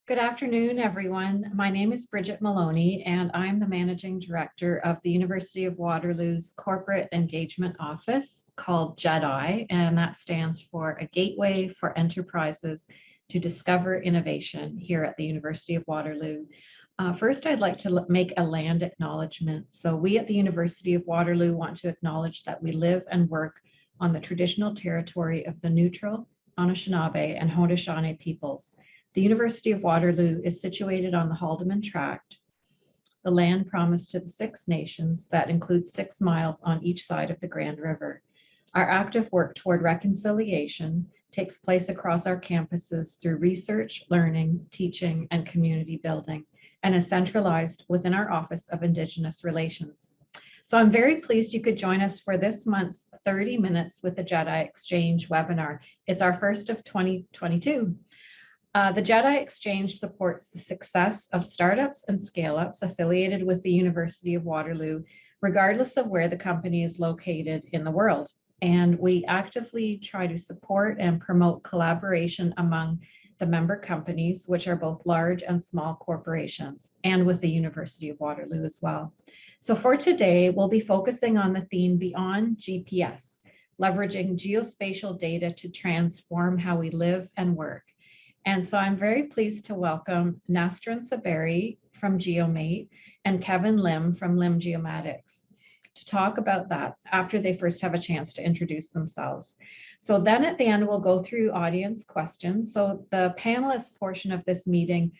Good afternoon, everyone. My name is Bridget Maloney, and I'm the Managing Director of the University of Waterloo's Corporate Engagement Office called GEDI, and that stands for a gateway for enterprises to discover innovation here at the University of Waterloo. First, I'd like to make a land acknowledgement. So we at the University of Waterloo want to acknowledge that we live and work on the traditional territory of the Neutral, Anishinaabe, and Haudenosaunee peoples. The University of Waterloo is situated on the Haldeman Tract, the land promised to the Six Nations that includes 6 miles on each side of the Grand River. Our active work toward reconciliation takes place across our campuses through research, learning, teaching, and community building, and is centralized within our Office of Indigenous Relations. So I'm very pleased you could join us for this month's 30 Minutes with the GEDI Exchange webinar. It's our first of 2022. The GEDI Exchange supports the success of startups and scale-ups affiliated with the University of Waterloo, regardless of where the company is located in the world. And we actively try to support and promote collaboration among the member companies, which are both large and small corporations, and with the University of Waterloo as well. So for today, we'll be focusing on the theme Beyond GPS, leveraging geospatial data to transform how we live and work. And so I'm very pleased to welcome Nastran Saberi from GeoMate and Kevin Lim from Lim Geomatics to talk about that after they first have a chance to introduce themselves. So then at the end, we'll go through audience questions. So the panelist portion of this meeting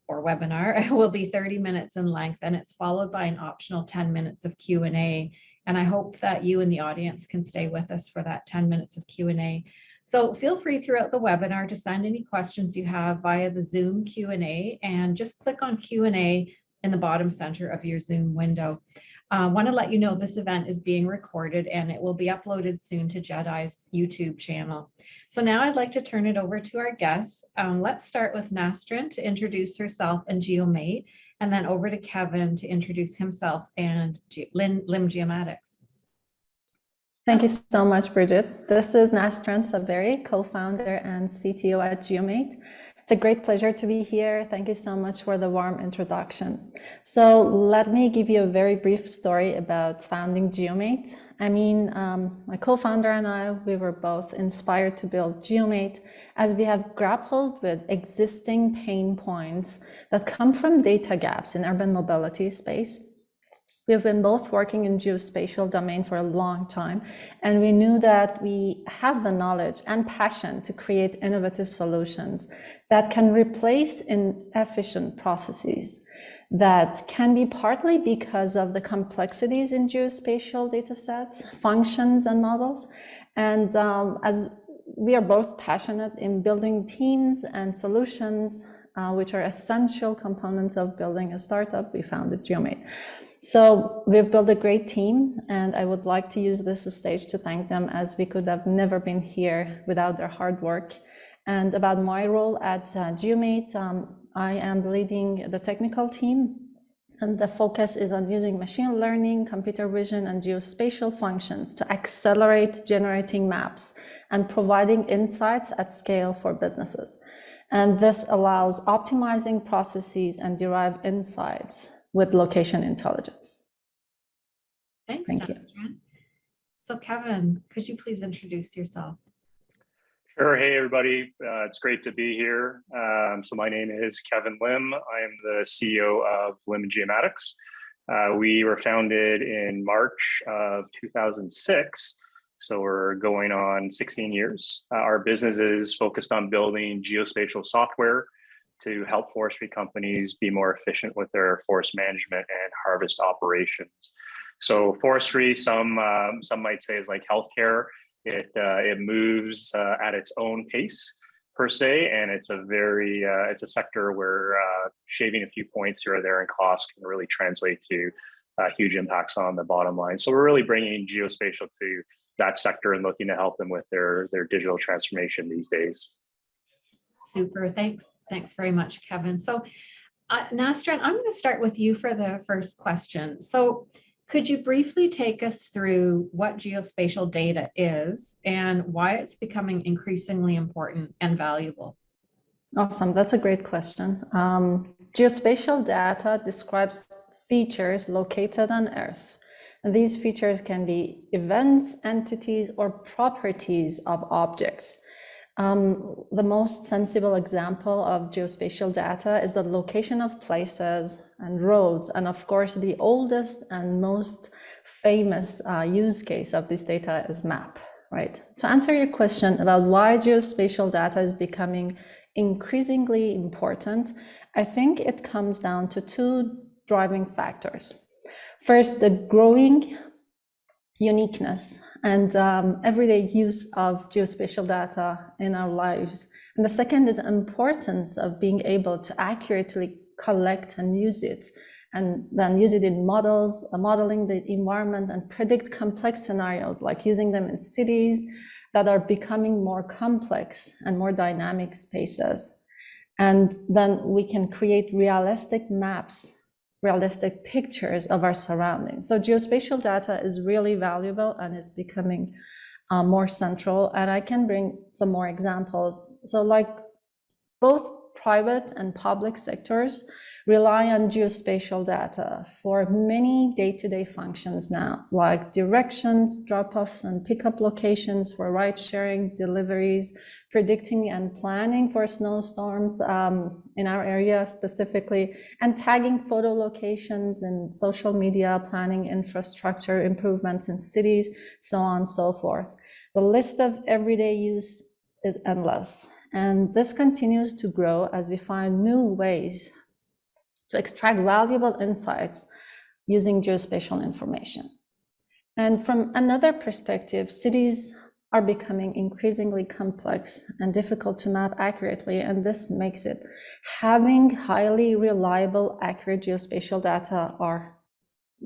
or webinar will be 30 minutes in length, and it's followed by an optional 10 minutes of Q&A. And I hope that you in the audience can stay with us for that 10 minutes of Q&A. So feel free throughout the webinar to send any questions you have via the Zoom Q&A, and just click on Q&A in the bottom center of your Zoom window. I want to let you know this event is being recorded and it will be uploaded soon to GEDI's YouTube channel. So now I'd like to turn it over to our guests. Let's start with Nastran to introduce herself and GeoMate, and then over to Kevin to introduce himself and Lim Geomatics. Thank you so much, Bridget. This is Nastran Saberi, co-founder and CTO at GeoMate. It's a great pleasure to be here. Thank you so much for the warm introduction. So let me give you a very brief story about founding GeoMate. My co-founder and I, we were both inspired to build GeoMate as we have grappled with existing pain points that come from data gaps in urban mobility space. We've been both working in geospatial domain for a long time, and we knew that we have the knowledge and passion to create innovative solutions that can replace inefficient processes that can be partly because of the complexities in geospatial data sets, functions, and models. And as we are both passionate in building teams and solutions, which are essential components of building a startup, we founded GeoMate. So we've built a great team, and I would like to use this stage to thank them, as we could have never been here without their hard work. And about my role at GeoMate, I am leading the technical team, and the focus is on using machine learning, computer vision, and geospatial functions to accelerate generating maps and providing insights at scale for businesses. And this allows optimizing processes and derive insights with location intelligence. Thanks, Thank you. So Kevin, could you please introduce yourself? Sure. Hey, everybody. It's great to be here. So my name is Kevin Lim. I am the CEO of Lim Geomatics. We were founded in March of 2006. So we're going on 16 years. Our business is focused on building geospatial software to help forestry companies be more efficient with their forest management and harvest operations. So forestry, some might say, is like healthcare. It moves at its own pace per se, and it's a sector where shaving a few points here or there in cost can really translate to huge impacts on the bottom line. So we're really bringing geospatial to that sector and looking to help them with their digital transformation these days. Super, thanks very much, Kevin. So Nastran, I'm going to start with you for the first question. So could you briefly take us through what geospatial data is and why it's becoming increasingly important and valuable? Awesome, that's a great question. Geospatial data describes features located on Earth. And these features can be events, entities, or properties of objects. The most sensible example of geospatial data is the location of places and roads. And of course, the oldest and most famous use case of this data is map, right? To answer your question about why geospatial data is becoming increasingly important, I think it comes down to two driving factors. First, the growing uniqueness and everyday use of geospatial data in our lives. And the second is the importance of being able to accurately collect and use it, and then use it in models, modeling the environment, and predict complex scenarios, like using them in cities that are becoming more complex and more dynamic spaces. And then we can create realistic maps, realistic pictures of our surroundings. So geospatial data is really valuable and is becoming more central. And I can bring some more examples. So like both private and public sectors rely on geospatial data for many day-to-day functions now, like directions, drop-offs and pickup locations for ride-sharing, deliveries, predicting and planning for snowstorms in our area specifically, and tagging photo locations in social media, planning infrastructure improvements in cities, so on and so forth. The list of everyday use is endless. And this continues to grow as we find new ways to extract valuable insights using geospatial information. And from another perspective, cities are becoming increasingly complex and difficult to map accurately, and this makes it having highly reliable, accurate geospatial data are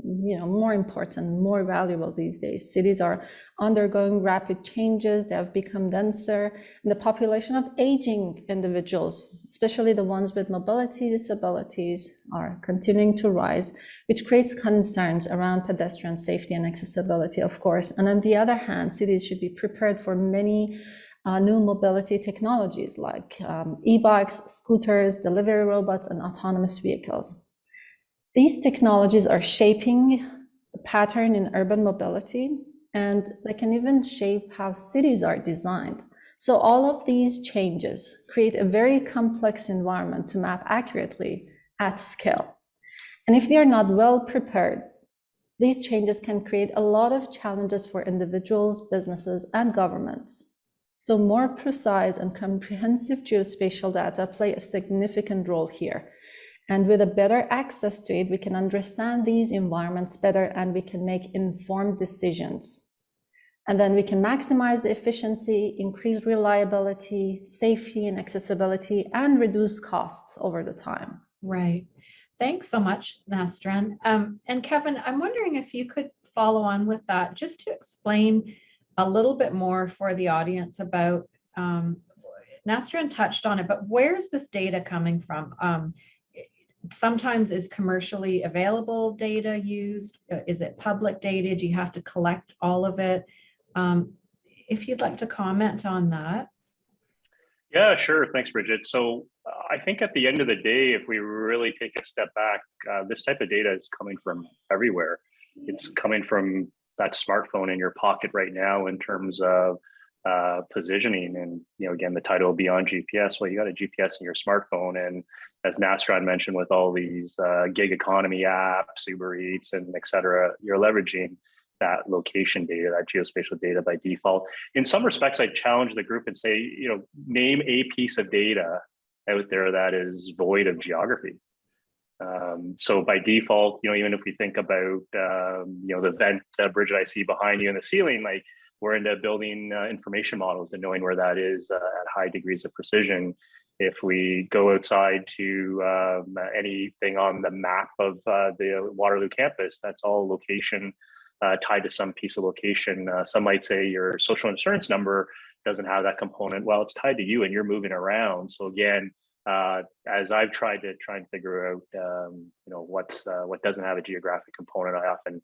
more important, more valuable these days. Cities are undergoing rapid changes, they have become denser, and the population of aging individuals, especially the ones with mobility disabilities, are continuing to rise, which creates concerns around pedestrian safety and accessibility, of course. And on the other hand, cities should be prepared for many new mobility technologies like e-bikes, scooters, delivery robots, and autonomous vehicles. These technologies are shaping the pattern in urban mobility, and they can even shape how cities are designed. So all of these changes create a very complex environment to map accurately at scale. And if we are not well prepared, these changes can create a lot of challenges for individuals, businesses, and governments. So more precise and comprehensive geospatial data play a significant role here. And with a better access to it, we can understand these environments better and we can make informed decisions. And then we can maximize the efficiency, increase reliability, safety and accessibility, and reduce costs over the time. Right. Thanks so much, Nastran. And Kevin, I'm wondering if you could follow on with that, just to explain a little bit more for the audience about, Nastran touched on it, but where's this data coming from? Sometimes is commercially available data used? Is it public data? Do you have to collect all of it? If you'd like to comment on that. Yeah, sure. Thanks, Bridget. So I think at the end of the day, if we really take a step back, this type of data is coming from everywhere. It's coming from that smartphone in your pocket right now in terms of positioning. And, again, the title Beyond GPS, well, you got a GPS in your smartphone. And as Nastran mentioned, with all these gig economy apps, Uber Eats, and et cetera, you're leveraging that location data, that geospatial data by default. In some respects, I'd challenge the group and say, name a piece of data out there that is void of geography. So by default, even if we think about, the vent, Bridget, I see behind you in the ceiling, like we're into building information models and knowing where that is at high degrees of precision. If we go outside to anything on the map of the Waterloo campus, that's all location tied to some piece of location. Some might say your social insurance number doesn't have that component. Well, it's tied to you and you're moving around. So again, as I've tried to figure out, what doesn't have a geographic component, I often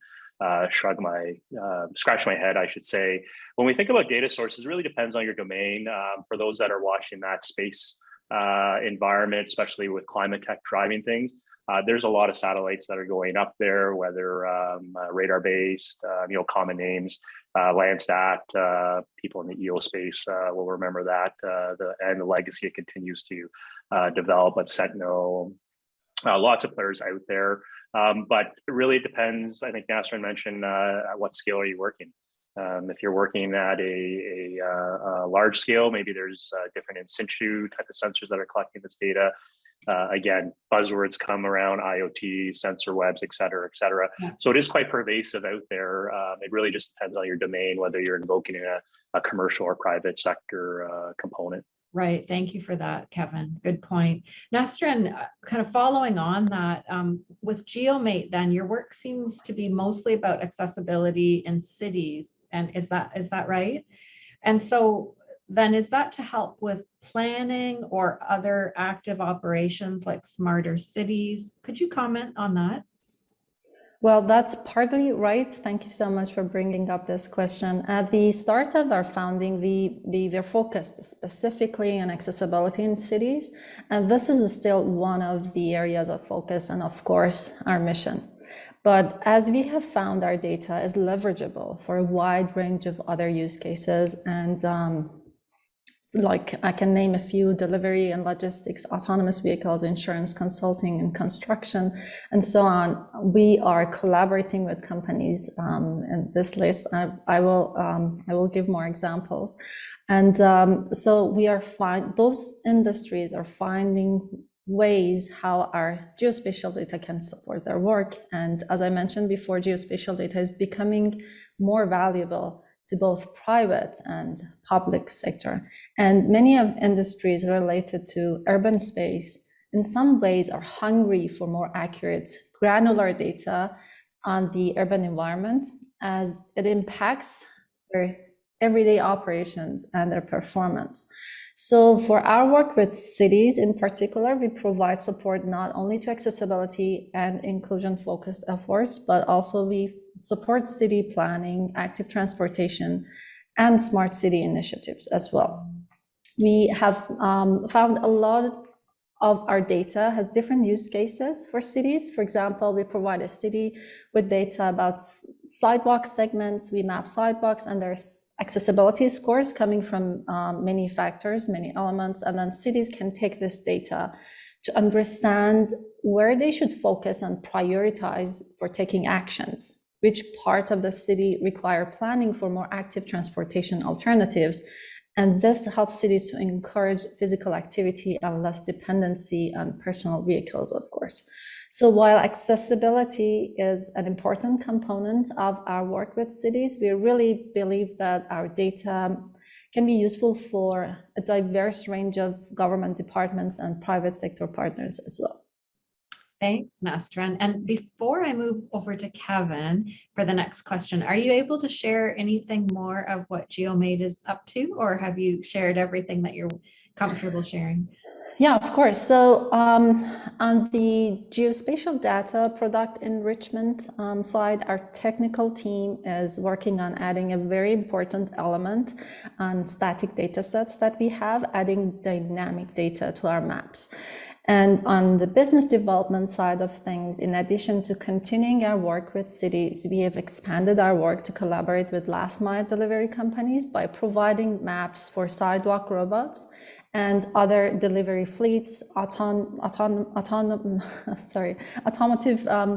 scratch my head, I should say. When we think about data sources, it really depends on your domain. For those that are watching that space environment, especially with climate tech driving things. There's a lot of satellites that are going up there, whether radar-based, common names, Landsat, people in the EO space will remember that, and the legacy it continues to develop, but Sentinel, lots of players out there. But really it depends. I think Nasrin mentioned at what scale are you working? If you're working at a large scale, maybe there's different in situ type of sensors that are collecting this data. Again, buzzwords come around IoT, sensor webs, et cetera, et cetera. Yeah. So it is quite pervasive out there. It really just depends on your domain, whether you're invoking a commercial or private sector component. Right. Thank you for that, Kevin. Good point. Nasrin, kind of following on that, with GeoMate, then your work seems to be mostly about accessibility in cities. And is that right? And so then is that to help with planning or other active operations like smarter cities? Could you comment on that? Well, that's partly right. Thank you so much for bringing up this question. At the start of our founding, we were focused specifically on accessibility in cities, and this is still one of the areas of focus and, of course, our mission. But as we have found, our data is leverageable for a wide range of other use cases, and like I can name a few: delivery and logistics, autonomous vehicles, insurance, consulting, and construction, and so on. We are collaborating with companies in this list. I will give more examples. And so we are those industries are finding ways how our geospatial data can support their work. And as I mentioned before, geospatial data is becoming more valuable to both private and public sector. And many of industries related to urban space in some ways are hungry for more accurate, granular data on the urban environment, as it impacts their everyday operations and their performance. So for our work with cities in particular, we provide support not only to accessibility and inclusion focused efforts, but also we support city planning, active transportation, and smart city initiatives as well. We have found a lot of our data has different use cases for cities. For example, we provide a city with data about sidewalk segments. We map sidewalks, and there's accessibility scores coming from many factors, many elements, and then cities can take this data to understand where they should focus and prioritize for taking actions, which part of the city require planning for more active transportation alternatives. And this helps cities to encourage physical activity and less dependency on personal vehicles, of course. So while accessibility is an important component of our work with cities, we really believe that our data can be useful for a diverse range of government departments and private sector partners as well. Thanks, Nasrin. And before I move over to Kevin for the next question, are you able to share anything more of what GeoMate is up to, or have you shared everything that you're comfortable sharing? Yeah, of course. So on the geospatial data product enrichment side, our technical team is working on adding a very important element on static data sets that we have, adding dynamic data to our maps. And on the business development side of things, in addition to continuing our work with cities, we have expanded our work to collaborate with last mile delivery companies by providing maps for sidewalk robots and other delivery fleets, automotive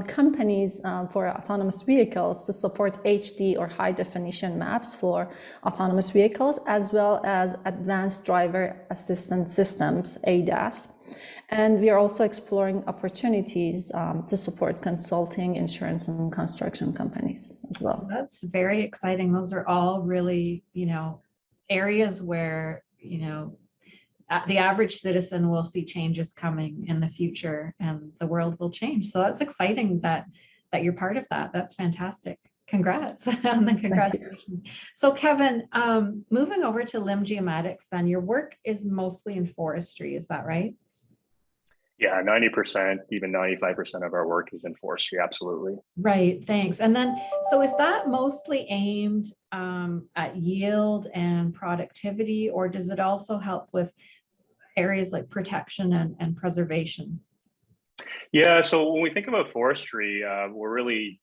companies for autonomous vehicles to support HD or high definition maps for autonomous vehicles, as well as advanced driver assistance systems, ADAS. And we are also exploring opportunities to support consulting, insurance, and construction companies as well. That's very exciting. Those are all really, areas where, the average citizen will see changes coming in the future and the world will change. So that's exciting that you're part of that. That's fantastic. Congrats on the congratulations. So Kevin, moving over to Lim Geomatics, then your work is mostly in forestry, is that right? Yeah, 90%, even 95% of our work is in forestry, absolutely. Right, thanks. And then, so is that mostly aimed at yield and productivity, or does it also help with areas like protection and preservation? Yeah, so when we think about forestry, we're really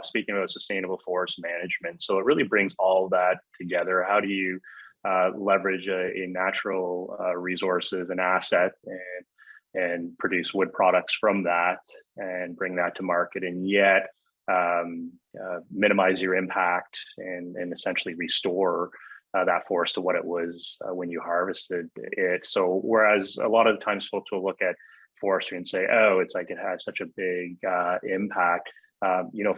speaking about sustainable forest management. So it really brings all that together. How do you leverage a natural resources and asset and produce wood products from that and bring that to market, and yet minimize your impact and essentially restore that forest to what it was when you harvested it. So whereas a lot of the times folks will look at forestry and say, oh, it's like it has such a big impact.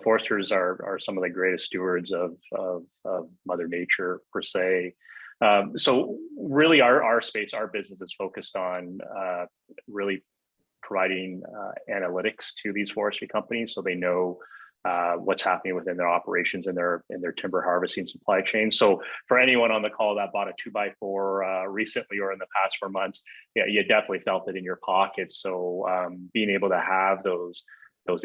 Foresters are some of the greatest stewards of Mother Nature per se. So really our space, our business is focused on really providing analytics to these forestry companies so they know what's happening within their operations and their timber harvesting supply chain. So for anyone on the call that bought a 2x4 recently or in the past 4 months, yeah, you definitely felt it in your pocket. So being able to have those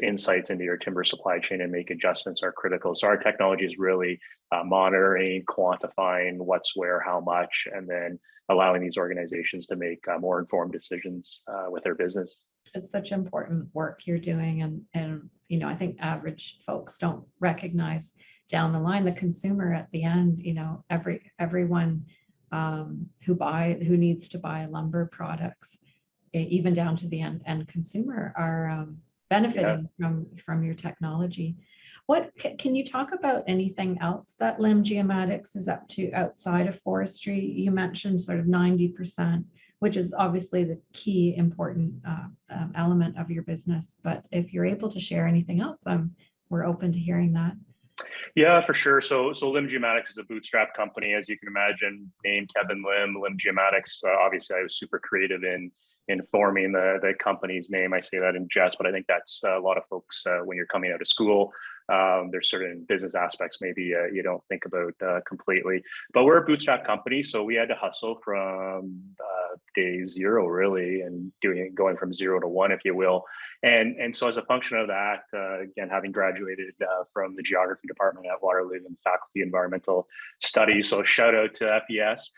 insights into your timber supply chain and make adjustments are critical. So our technology is really monitoring, quantifying what's where, how much, and then allowing these organizations to make more informed decisions with their business. It's such important work you're doing, and I think average folks don't recognize down the line the consumer at the end. Everyone who needs to buy lumber products, even down to the end consumer, are benefiting from your technology. What can you talk about anything else that Lim Geomatics is up to outside of forestry? You mentioned sort of 90%, which is obviously the key important element of your business. But if you're able to share anything else, we're open to hearing that. Yeah, for sure. So Lim Geomatics is a bootstrap company, as you can imagine. Named Kevin Lim Geomatics. Obviously, I was super creative in forming the company's name. I say that in jest, but I think that's a lot of folks when you're coming out of school. There's certain business aspects maybe you don't think about completely, but we're a bootstrap company, so we had to hustle from day zero really, and going from 0 to 1, if you will. And so as a function of that, again, having graduated from the geography department at Waterloo and faculty environmental studies, so shout out to FES.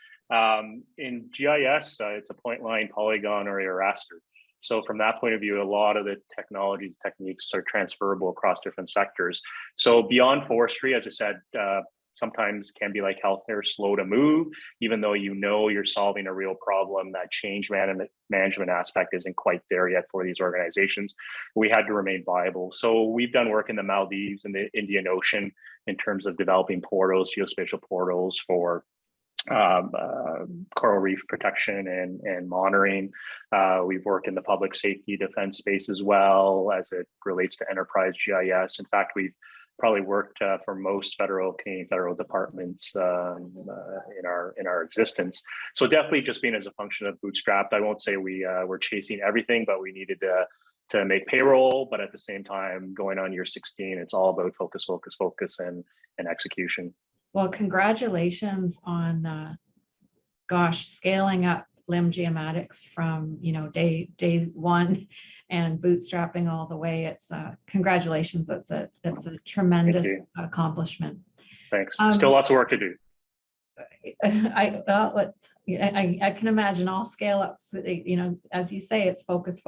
In GIS, it's a point line, polygon, or a raster. So from that point of view, a lot of the technologies, techniques are transferable across different sectors. So beyond forestry, as I said, sometimes can be like healthcare, slow to move, even though you're solving a real problem. That change management aspect isn't quite there yet for these organizations. We had to remain viable. So we've done work in the Maldives and the Indian Ocean in terms of developing portals, geospatial portals for coral reef protection and monitoring. We've worked in the public safety defense space as well as it relates to enterprise GIS. In fact, we've probably worked for most Canadian federal departments in our existence. So definitely just being as a function of bootstrapped. I won't say we're chasing everything, but we needed to make payroll. But at the same time, going on year 16, it's all about focus, and execution. Well, congratulations on, scaling up Lim Geomatics from, day one and bootstrapping all the way. It's congratulations. That's a tremendous accomplishment. Thanks. Still lots of work to do. I can imagine all scale ups, as you say, it's focus.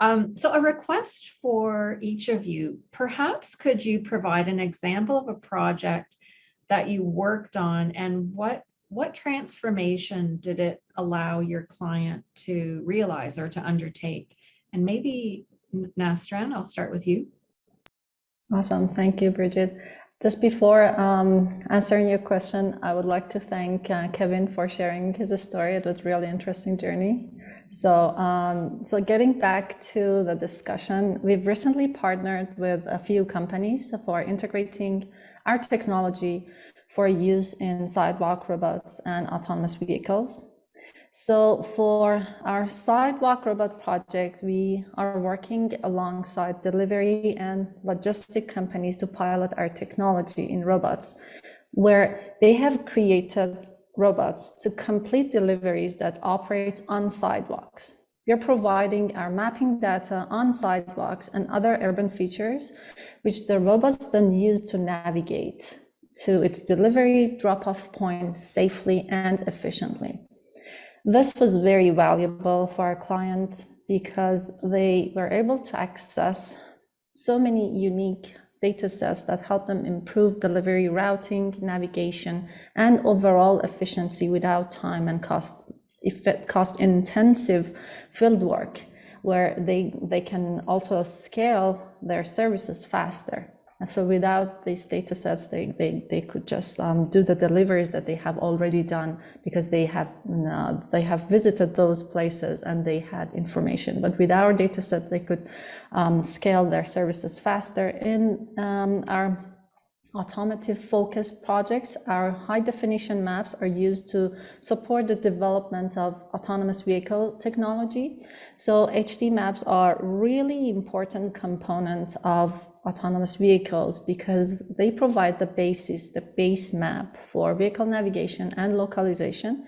So a request for each of you, perhaps could you provide an example of a project that you worked on, and what transformation did it allow your client to realize or to undertake? And maybe Nastran, I'll start with you. Awesome, thank you, Bridget. Just before answering your question, I would like to thank Kevin for sharing his story. It was a really interesting journey. So getting back to the discussion, we've recently partnered with a few companies for integrating our technology for use in sidewalk robots and autonomous vehicles. So for our sidewalk robot project, we are working alongside delivery and logistic companies to pilot our technology in robots, where they have created robots to complete deliveries that operate on sidewalks. We are providing our mapping data on sidewalks and other urban features, which the robots then use to navigate to its delivery drop-off points safely and efficiently. This was very valuable for our client because they were able to access so many unique data sets that help them improve delivery, routing, navigation, and overall efficiency without time and cost-intensive field work, where they can also scale their services faster. And so without these data sets, they could just do the deliveries that they have already done because they have visited those places and they had information. But with our data sets, they could scale their services faster. In our automotive focused projects, our high definition maps are used to support the development of autonomous vehicle technology. So HD maps are really important component of autonomous vehicles because they provide the base map for vehicle navigation and localization.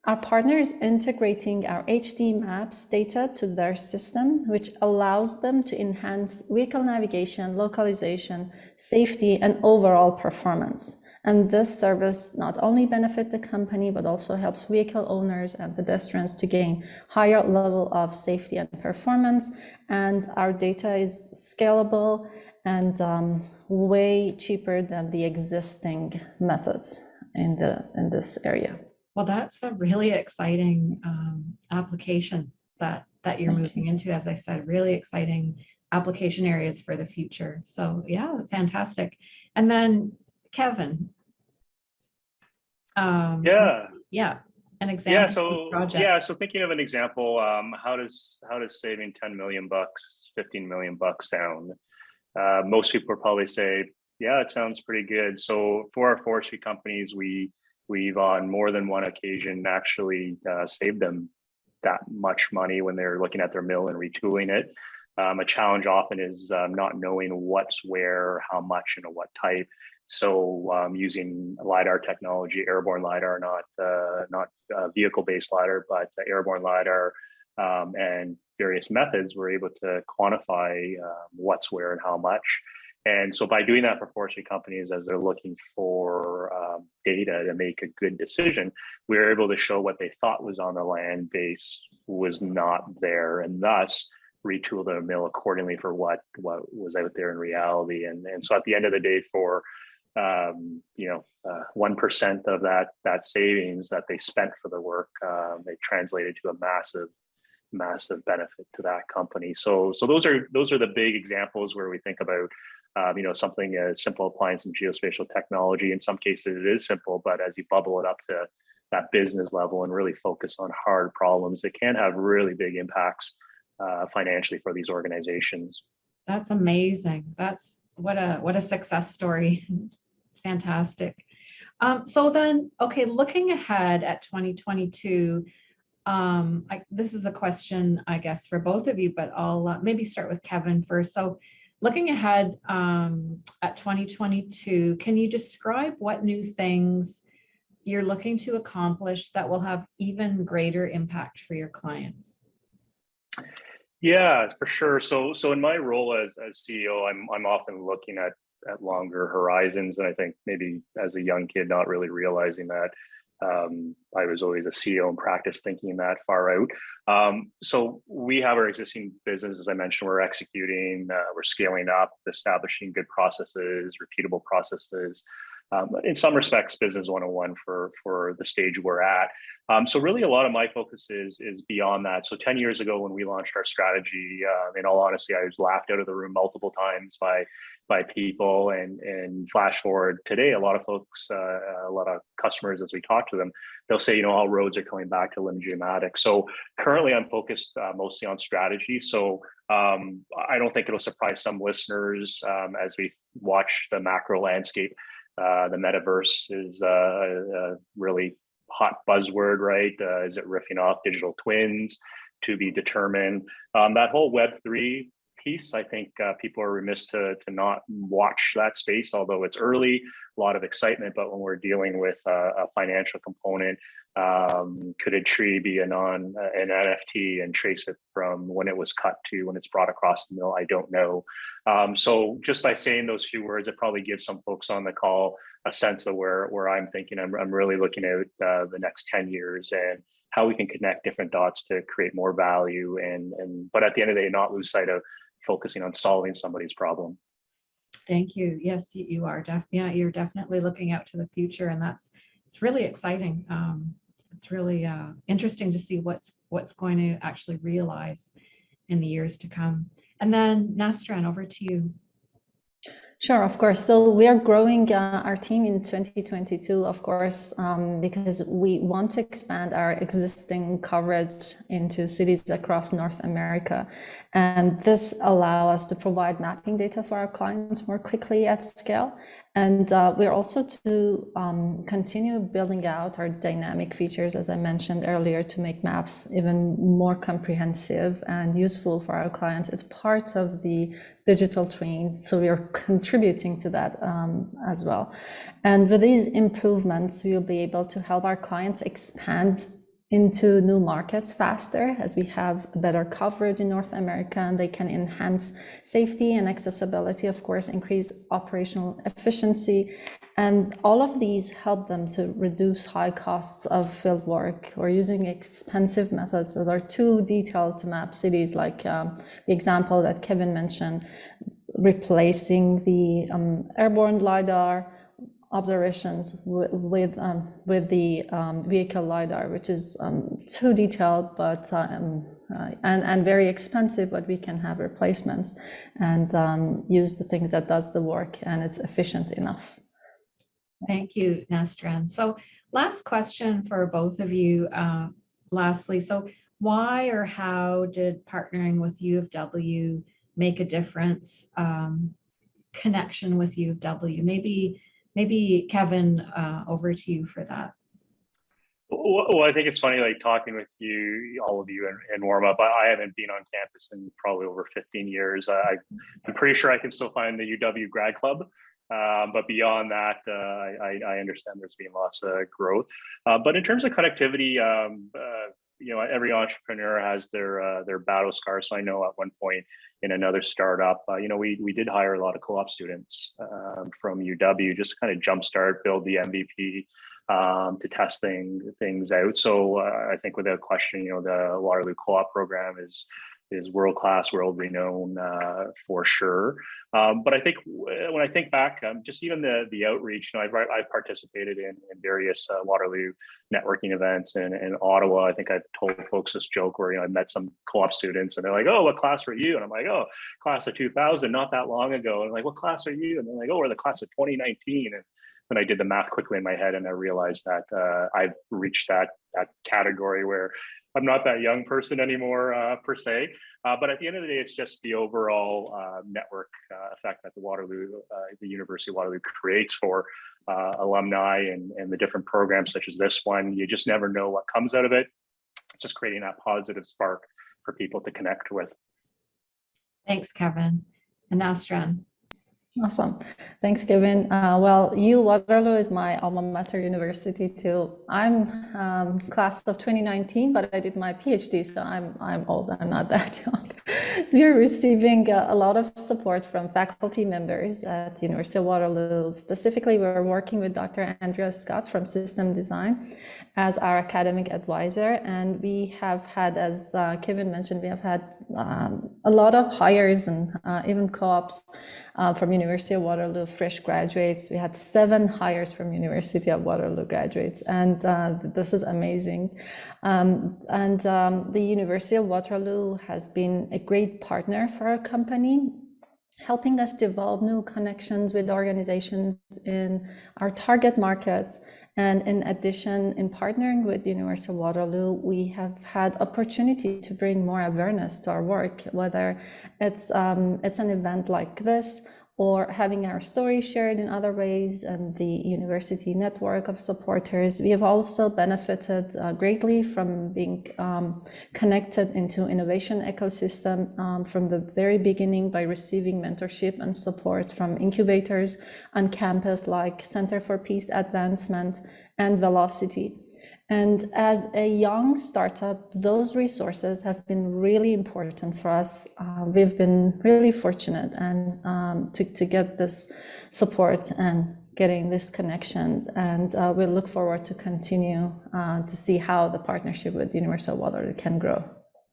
Our partner is integrating our HD maps data to their system, which allows them to enhance vehicle navigation, localization, safety, and overall performance. And this service not only benefits the company, but also helps vehicle owners and pedestrians to gain higher level of safety and performance. And our data is scalable and way cheaper than the existing methods in this area. Well, that's a really exciting application that you're moving into. As I said, really exciting application areas for the future. So yeah, fantastic. And then Kevin. An example project. So thinking of an example, how does saving 10 million bucks, 15 million bucks sound? Most people would probably say, yeah, it sounds pretty good. So for our forestry companies, we've on more than one occasion actually saved them that much money when they're looking at their mill and retooling it. A challenge often is not knowing what's where, how much, and what type. So using LiDAR technology, airborne LiDAR, not vehicle-based LiDAR, but airborne LiDAR and various methods, we're able to quantify what's where and how much. And so by doing that for forestry companies, as they're looking for data to make a good decision, we were able to show what they thought was on the land base was not there, and thus retool their mill accordingly for what was out there in reality. And so at the end of the day, for 1% of that savings that they spent for the work, they translated to a massive benefit to that company. So those are the big examples where we think about something as simple, applying some geospatial technology. In some cases it is simple, but as you bubble it up to that business level and really focus on hard problems, it can have really big impacts financially for these organizations. That's amazing. That's what a success story. Fantastic. So then, okay, looking ahead at 2022, this is a question, I guess, for both of you, but I'll maybe start with Kevin first. So looking ahead at 2022, can you describe what new things you're looking to accomplish that will have even greater impact for your clients? Yeah, for sure. So in my role as CEO, I'm often looking at longer horizons, and I think maybe as a young kid, not really realizing that I was always a CEO in practice thinking that far out. So we have our existing business, as I mentioned, we're executing, we're scaling up, establishing good processes, repeatable processes. In some respects, business 101 for the stage we're at. So really a lot of my focus is beyond that. So 10 years ago when we launched our strategy, in all honesty, I was laughed out of the room multiple times by people, and flash forward today, a lot of folks, a lot of customers, as we talk to them, they'll say, all roads are coming back to Lim Geomatics. So currently I'm focused mostly on strategy. So I don't think it'll surprise some listeners as we watch the macro landscape. The metaverse is a really hot buzzword, right? Is it riffing off digital twins? To be determined. That whole Web3 piece, I think people are remiss to not watch that space, although it's early, a lot of excitement, but when we're dealing with a financial component, could a tree be an NFT and trace it from when it was cut to when it's brought across the mill? I don't know. So just by saying those few words, it probably gives some folks on the call a sense of where I'm thinking. I'm really looking at the next 10 years, and how we can connect different dots to create more value, but at the end of the day, not lose sight of focusing on solving somebody's problem. Thank you. Yes, you are. You're definitely looking out to the future, and it's really exciting. It's really interesting to see what's going to actually realize in the years to come. And then Nastran, over to you. Sure, of course. So we are growing our team in 2022, of course, because we want to expand our existing coverage into cities across North America. And this allows us to provide mapping data for our clients more quickly at scale. And we're also to continue building out our dynamic features, as I mentioned earlier, to make maps even more comprehensive and useful for our clients. It's part of the digital twin, so we are contributing to that as well. And with these improvements, we will be able to help our clients expand into new markets faster, as we have better coverage in North America, and they can enhance safety and accessibility, of course, increase operational efficiency. And all of these help them to reduce high costs of field work or using expensive methods that are too detailed to map cities, like the example that Kevin mentioned, replacing the airborne LiDAR observations with the vehicle LiDAR, which is too detailed, but and very expensive, but we can have replacements and use the things that does the work, and it's efficient enough. Thank you, Nastran. So last question for both of you. Lastly, so why or how did partnering with U of W make a difference? Connection with U of W, maybe Kevin, over to you for that. Well, I think it's funny, like talking with you, all of you in warm up. I haven't been on campus in probably over 15 years. I'm pretty sure I can still find the UW grad club. But beyond that, I understand there's been lots of growth. But in terms of connectivity, every entrepreneur has their battle scars. So I know at one point in another startup, we did hire a lot of co-op students from UW just to kind of jumpstart, build the MVP, to test things out. So I think without question, the Waterloo Co-op program is world-class, world-renowned for sure. But I think when I think back, just even the outreach, I've participated in various Waterloo networking events in Ottawa. I think I've told folks this joke where I met some co-op students and they're like, "Oh, what class were you?" And I'm like, "Oh, class of 2000, not that long ago." And I'm like, "What class are you?" And they're like, "Oh, we're the class of 2019." And then I did the math quickly in my head and I realized that I've reached that category where I'm not that young person anymore per se. But at the end of the day, it's just the overall network effect that the University of Waterloo creates for alumni and the different programs such as this one. You just never know what comes out of it. It's just creating that positive spark for people to connect with. Thanks, Kevin. And Nastran. Awesome. Thanks, Kevin. Well, Waterloo is my alma mater university too. I'm class of 2019, but I did my PhD, so I'm old. I'm not that young. We're receiving a lot of support from faculty members at the University of Waterloo. Specifically, we're working with Dr. Andrea Scott from System Design as our academic advisor. And we have had, as Kevin mentioned, we have had a lot of hires and even co-ops from University of Waterloo, fresh graduates. We had 7 hires from University of Waterloo graduates, and this is amazing. The University of Waterloo has been a great partner for our company, helping us develop new connections with organizations in our target markets. And in addition, in partnering with the University of Waterloo, we have had opportunity to bring more awareness to our work, whether it's an event like this or having our story shared in other ways, and the university network of supporters. We have also benefited greatly from being connected into innovation ecosystem from the very beginning by receiving mentorship and support from incubators on campus like Center for Peace Advancement and Velocity. And as a young startup, those resources have been really important for us. We've been really fortunate and to get this support and getting this connection, and we look forward to continue to see how the partnership with the University of Waterloo can grow.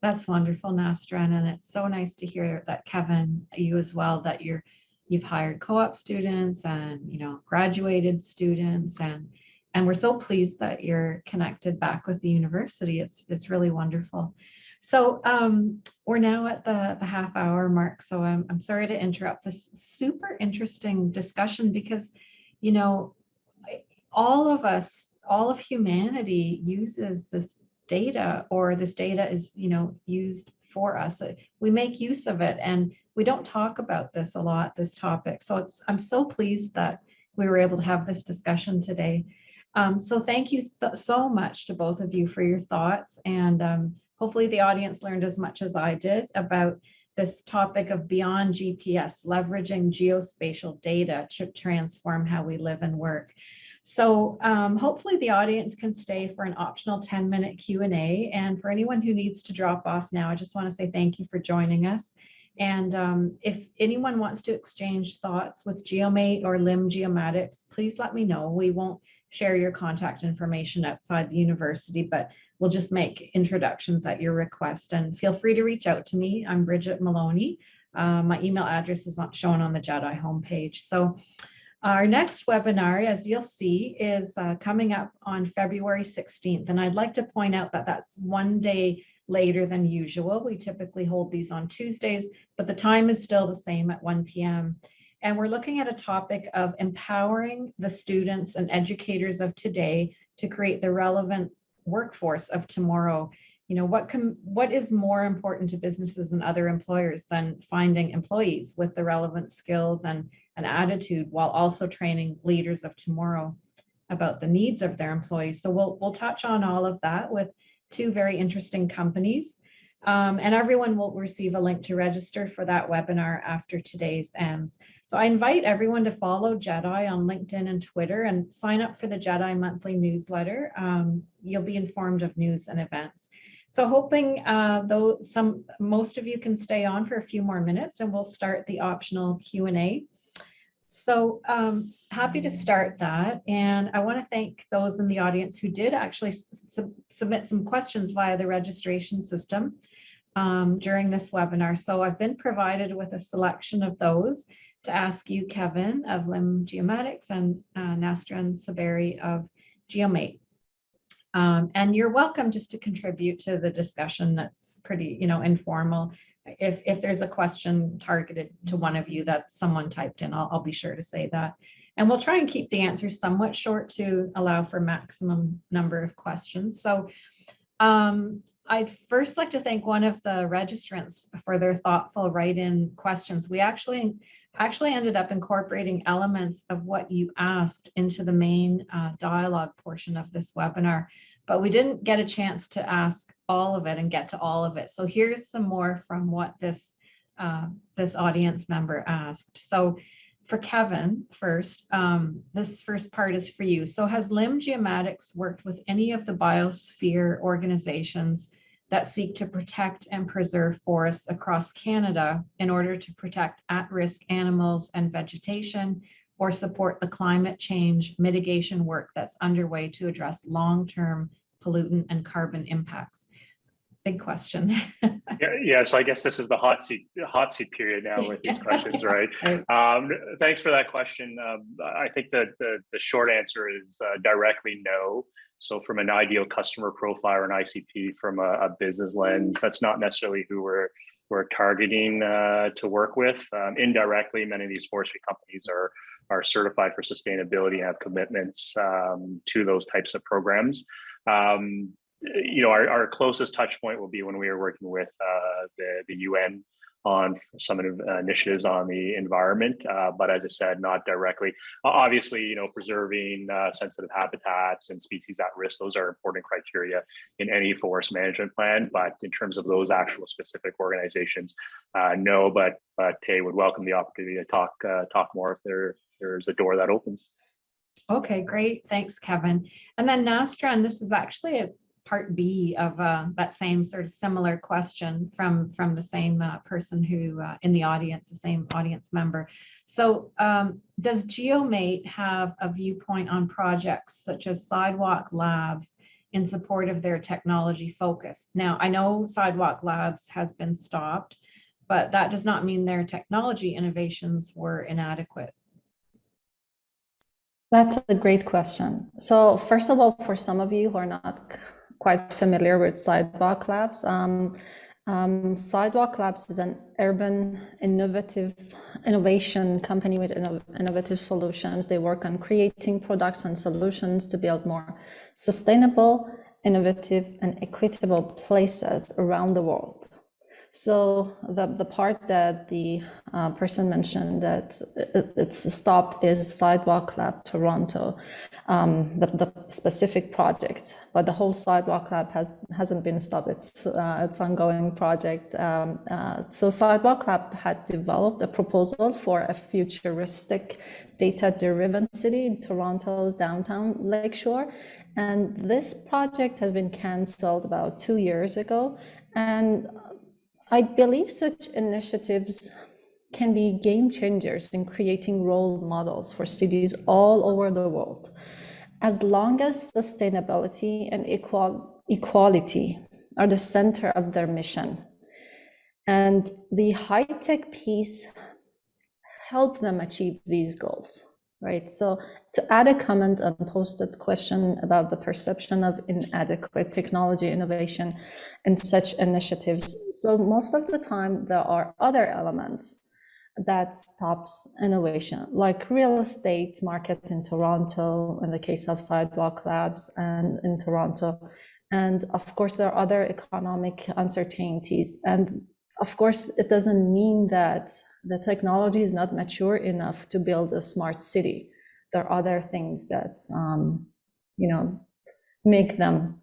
That's wonderful, Nastran, and it's so nice to hear that, Kevin, you as well, that you've hired co-op students and graduated students, and we're so pleased that you're connected back with the university. It's really wonderful. So we're now at the half-hour mark, so I'm sorry to interrupt this super interesting discussion, because all of us, all of humanity uses this data, or this data is used for us. We make use of it, and we don't talk about this a lot, this topic. So I'm so pleased that we were able to have this discussion today. So thank you so much to both of you for your thoughts, and hopefully the audience learned as much as I did about this topic of beyond GPS, leveraging geospatial data to transform how we live and work. So hopefully the audience can stay for an optional 10-minute Q&A. And for anyone who needs to drop off now, I just want to say thank you for joining us. And if anyone wants to exchange thoughts with GeoMate or Lim Geomatics, please let me know. We won't share your contact information outside the university, but we'll just make introductions at your request. And feel free to reach out to me. I'm Bridget Maloney. My email address is not shown on the GEDI homepage. So our next webinar, as you'll see, is coming up on February 16th. And I'd like to point out that that's one day later than usual. We typically hold these on Tuesdays, but the time is still the same at 1 p.m. And we're looking at a topic of empowering the students and educators of today to create the relevant workforce of tomorrow. What is more important to businesses and other employers than finding employees with the relevant skills and an attitude, while also training leaders of tomorrow about the needs of their employees? So we'll touch on all of that with two very interesting companies. And everyone will receive a link to register for that webinar after today's ends. So I invite everyone to follow GEDI on LinkedIn and Twitter and sign up for the GEDI monthly newsletter. You'll be informed of news and events. So hoping most of you can stay on for a few more minutes, and we'll start the optional Q&A. So happy to start that. And I want to thank those in the audience who did actually submit some questions via the registration system during this webinar. So I've been provided with a selection of those to ask you, Kevin of Lim Geomatics and Nastran Saberi of GeoMate. And you're welcome just to contribute to the discussion. That's pretty, informal. If there's a question targeted to one of you that someone typed in, I'll be sure to say that. And we'll try and keep the answers somewhat short to allow for maximum number of questions. So I'd first like to thank one of the registrants for their thoughtful write-in questions. We actually ended up incorporating elements of what you asked into the main dialogue portion of this webinar, but we didn't get a chance to ask all of it and get to all of it. So here's some more from what this audience member asked. So for Kevin first, this first part is for you. So has Lim Geomatics worked with any of the biosphere organizations that seek to protect and preserve forests across Canada in order to protect at-risk animals and vegetation, or support the climate change mitigation work that's underway to address long-term pollutant and carbon impacts? Big question. Yeah, so I guess this is the hot seat period now with these questions, right? Thanks for that question. I think that the short answer is directly no. So from an ideal customer profile or an ICP from a business lens, that's not necessarily who we're targeting to work with. Indirectly, many of these forestry companies are certified for sustainability and have commitments to those types of programs. Our closest touch point will be when we are working with the UN on some of the initiatives on the environment, but as I said, not directly. Obviously, preserving sensitive habitats and species at risk, those are important criteria in any forest management plan. But in terms of those actual specific organizations, no. But hey, would welcome the opportunity to talk more if there's a door that opens. Okay, great. Thanks, Kevin. And then Nastran, this is actually part B of that same sort of similar question from the same person who in the audience, the same audience member. So does GeoMate have a viewpoint on projects such as Sidewalk Labs in support of their technology focus? Now, I know Sidewalk Labs has been stopped, but that does not mean their technology innovations were inadequate. That's a great question. So first of all, for some of you who are not quite familiar with Sidewalk Labs, Sidewalk Labs is an urban innovation company with innovative solutions. They work on creating products and solutions to build more sustainable, innovative, and equitable places around the world. So the part that the person mentioned that it's stopped is Sidewalk Lab Toronto, the specific project, but the whole Sidewalk Lab hasn't been stopped. It's ongoing project. So Sidewalk Lab had developed a proposal for a futuristic data-driven city in Toronto's downtown Lakeshore, and this project has been cancelled about 2 years ago. And I believe such initiatives can be game changers in creating role models for cities all over the world, as long as sustainability and equality are the center of their mission. And the high-tech piece helps them achieve these goals, right? So to add a comment on posted question about the perception of inadequate technology innovation in such initiatives. So most of the time there are other elements that stops innovation, like real estate market in Toronto, in the case of Sidewalk Labs and in Toronto. And of course, there are other economic uncertainties. And of course, it doesn't mean that the technology is not mature enough to build a smart city. There are other things that make them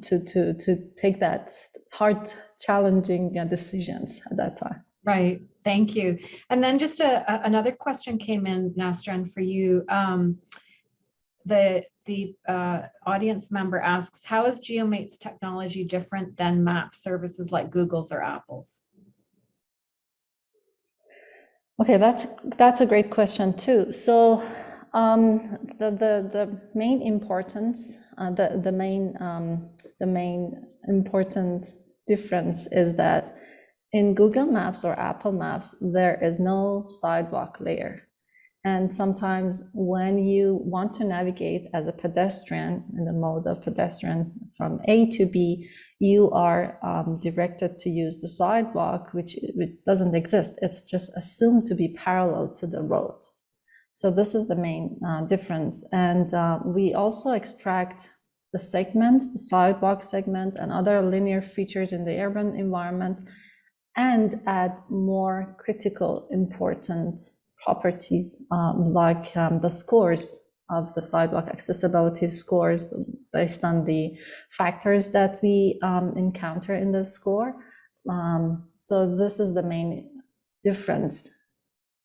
to take that hard, challenging decisions at that time. Right. Thank you. And then just another question came in, Nastran, for you. The audience member asks, how is GeoMate's technology different than map services like Google's or Apple's? Okay, that's a great question too. So the main importance, the main important difference is that in Google Maps or Apple Maps, there is no sidewalk layer. And sometimes when you want to navigate as a pedestrian in the mode of pedestrian from A to B, you are directed to use the sidewalk, which doesn't exist. It's just assumed to be parallel to the road. So this is the main difference. And we also extract the segments, the sidewalk segment and other linear features in the urban environment and add more critical important properties like the scores of the sidewalk accessibility scores based on the factors that we encounter in the score. So this is the main difference.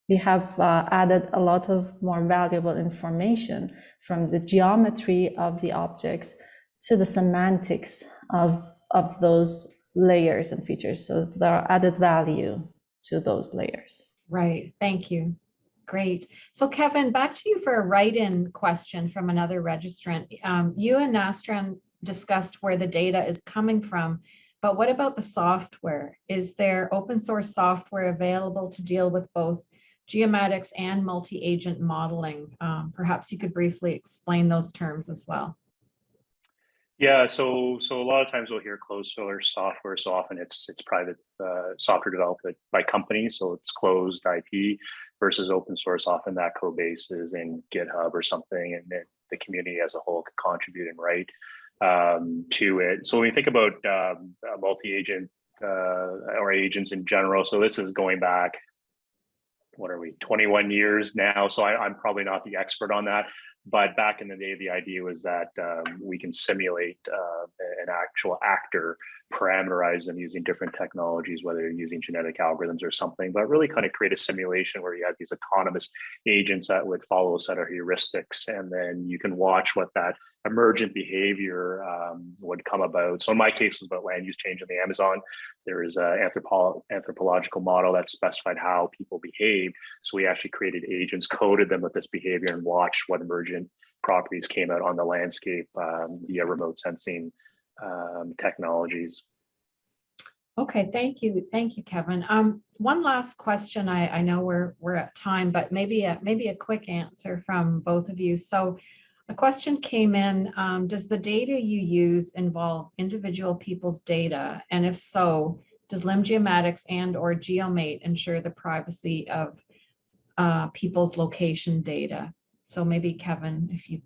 We have added a lot of more valuable information from the geometry of the objects to the semantics of those layers and features. So there are added value to those layers. Right. Thank you. Great. So Kevin, back to you for a write-in question from another registrant. You and Nastran discussed where the data is coming from, but what about the software? Is there open source software available to deal with both geomatics and multi-agent modeling? Perhaps you could briefly explain those terms as well. Yeah, so a lot of times we'll hear closed source software. So often it's private software developed by companies, so it's closed IP versus open source. Often that code base is in GitHub or something, and then the community as a whole can contribute and write to it. So when we think about multi-agent or agents in general, so this is going back, what are we, 21 years now. So I'm probably not the expert on that. But back in the day, the idea was that we can simulate an actual actor, parameterize them using different technologies, whether you're using genetic algorithms or something, but really kind of create a simulation where you have these autonomous agents that would follow a set of heuristics, and then you can watch what that emergent behavior would come about. So in my case, it was about land use change in the Amazon. There is an anthropological model that specified how people behave. So we actually created agents, coded them with this behavior, and watched what emergent properties came out on the landscape via remote sensing technologies. Okay, thank you, Kevin. One last question. I know we're at time, but maybe a quick answer from both of you. So, a question came in: does the data you use involve individual people's data, and if so, does Lim Geomatics and/or GeoMate ensure the privacy of people's location data? So maybe Kevin, if you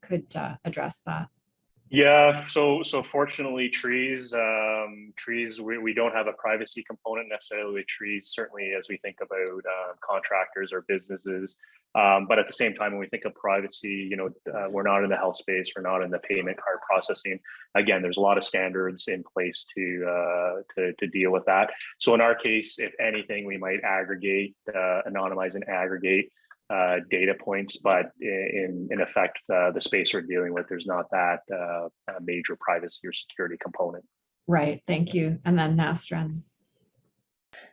could address that. Yeah, so fortunately, trees, we don't have a privacy component necessarily with trees, certainly as we think about contractors or businesses. But at the same time, when we think of privacy, we're not in the health space, we're not in the payment card processing. Again, there's a lot of standards in place to deal with that. So in our case, if anything, we might aggregate, anonymize and aggregate data points, but in effect, the space we're dealing with, there's not that major privacy or security component. Right, thank you. And then Nastran.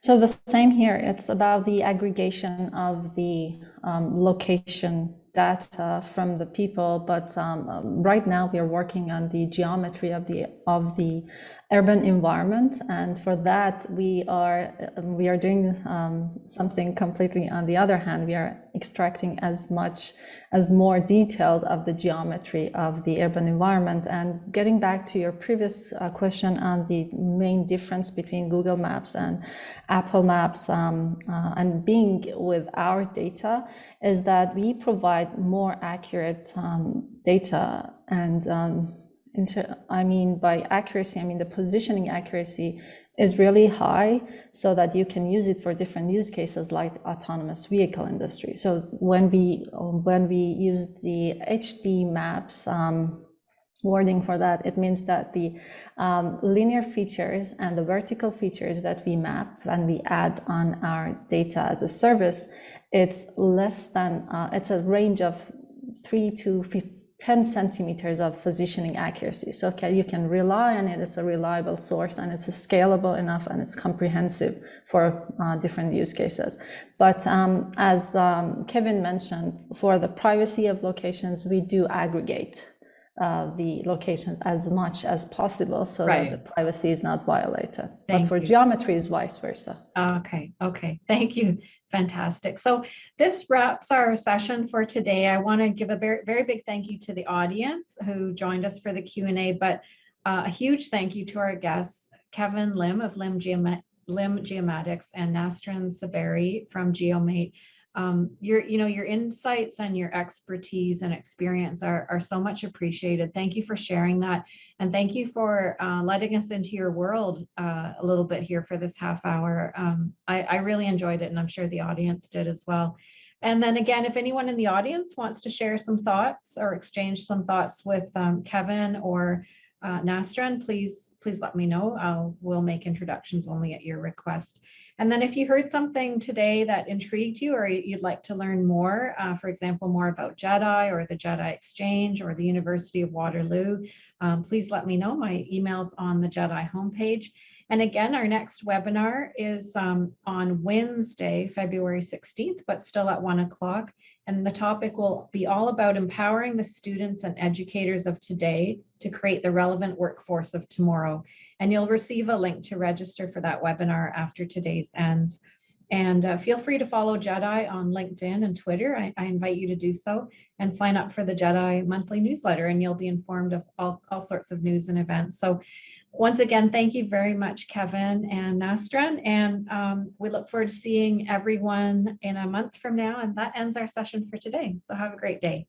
So the same here, it's about the aggregation of the location data from the people, but right now we are working on the geometry of the urban environment, and for that we are doing something completely on the other hand. We are extracting as more detailed of the geometry of the urban environment. And getting back to your previous question on the main difference between Google Maps and Apple Maps and Bing with our data is that we provide more accurate data. And by accuracy, I mean the positioning accuracy is really high, so that you can use it for different use cases like autonomous vehicle industry. So when we use the HD maps wording for that, it means that the linear features and the vertical features that we map and we add on our data as a service, it's less than it's a range of 3 to 10 centimeters of positioning accuracy. So you can rely on it. It's a reliable source, and it's scalable enough, and it's comprehensive for different use cases. But as Kevin mentioned, for the privacy of locations, we do aggregate the locations as much as possible, so that the privacy is not violated. But for geometry, is vice versa. Okay, thank you. Fantastic. So this wraps our session for today. I want to give a very, very big thank you to the audience who joined us for the Q&A, but a huge thank you to our guests, Kevin Lim of Lim Geomatics and Nastran Saberi from GeoMate. Your insights and your expertise and experience are so much appreciated. Thank you for sharing that. And thank you for letting us into your world a little bit here for this half hour. I really enjoyed it, and I'm sure the audience did as well. And then again, if anyone in the audience wants to share some thoughts or exchange some thoughts with Kevin or Nastran, please let me know. We'll make introductions only at your request. And then if you heard something today that intrigued you, or you'd like to learn more, for example, more about GEDI or the GEDI Exchange or the University of Waterloo, please let me know. My email's on the GEDI homepage. And again, our next webinar is on Wednesday, February 16th, but still at 1 o'clock. And the topic will be all about empowering the students and educators of today to create the relevant workforce of tomorrow. And you'll receive a link to register for that webinar after today's ends. And feel free to follow GEDI on LinkedIn and Twitter. I invite you to do so, and sign up for the GEDI monthly newsletter, and you'll be informed of all sorts of news and events. So once again, thank you very much, Kevin and Nastran. And we look forward to seeing everyone in a month from now. And that ends our session for today. So have a great day.